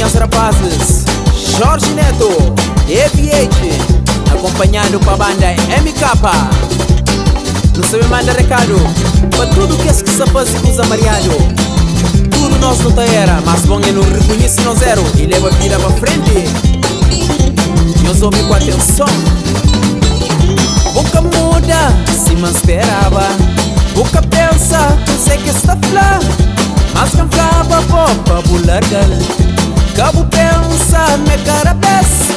minhas rapazes Jorge Neto, EVH, acompanhado com a banda MK. Não se me manda recado para tudo que se faz e usa mariado. Tudo nós não tá era, mas bom é não reconhece no zero e leva a vida pra frente. Meus homens com atenção. Boca muda, se me esperava. Boca pensa, tu sei que está flá. Mas quem ficava boca, vou largar. Cabo pensa, me carabés.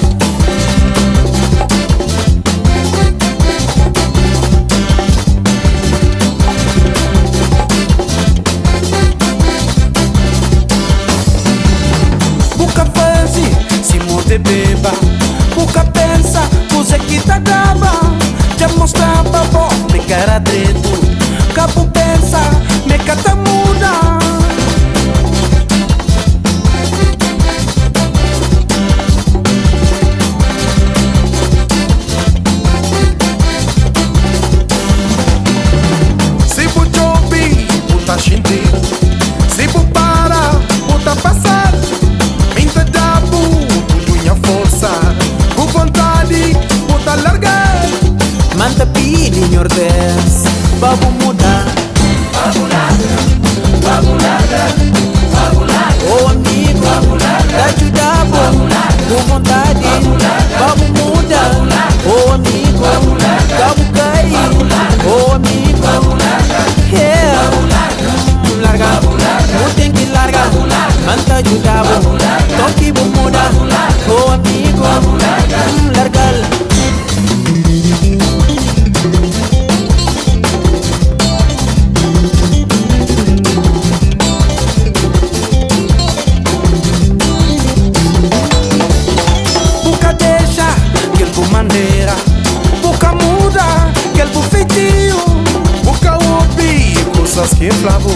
Boca faz, se morde beba. Boca pensa, você que tá grava. Já mostrava bom, me cara direito. Cabo pensa, me cata muda. Se bu chover, puta xinte. Se bu para, puta passar. Minta dabu, tudo minha força. Com vontade, puta largar. Manda pili, nordés. Babu muda. Babu larga. Babu larga. Babu larga. Oh amigo, babu larga. Da ajudabo, com vontade. Babu muda. Oh amigo, babu larga. Babu cai. Oh amigo, babu larga. Yeah. Larga. Não tem que largar. Manda ajudabo. Toque bu muda. Oh amigo, larga. Maneira, boca muda, que ele feitio. Boca ouve coisas que flavou.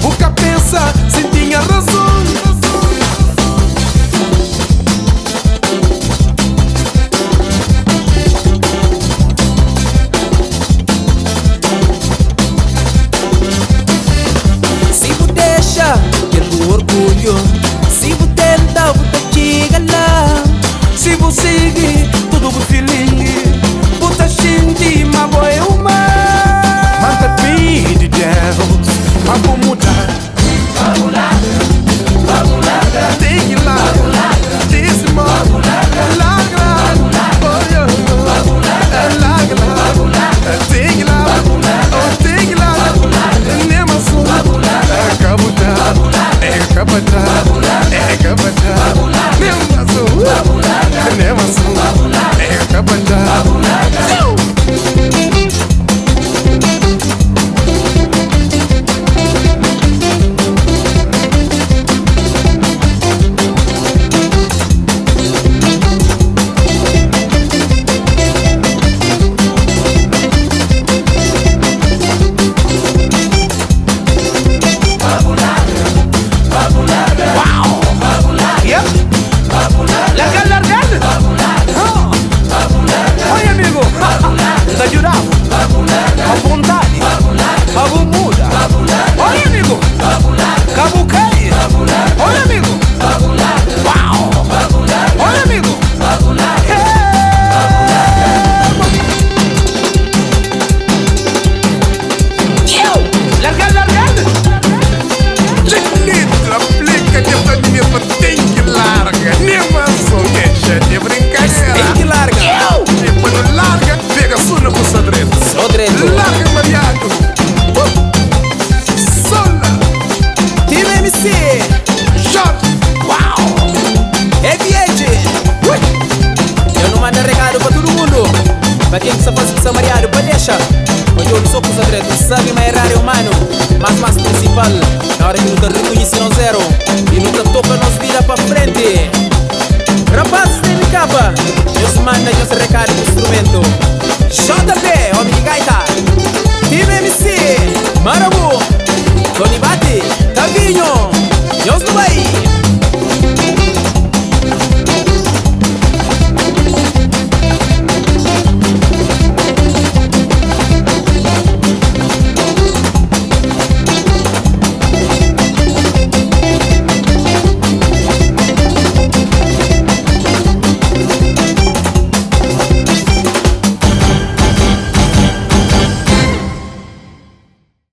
Boca pensa, se tinha razão. Se você deixa, que ele orgulho. Se você tenta, você chega lá. Se você seguir tudo o feeling, puta xinti, mas boy uma. Manda be the devils, mas vou mudar. Vamos larga, tem que larga, desse modo, larga, olha, larga, tem que larga, nem mais acabou Pra quem que só faz que mariado, pode deixar. Hoje eu sou com os atletas, sabe, mas errar é humano. Mas principal, na hora que eu tô rindo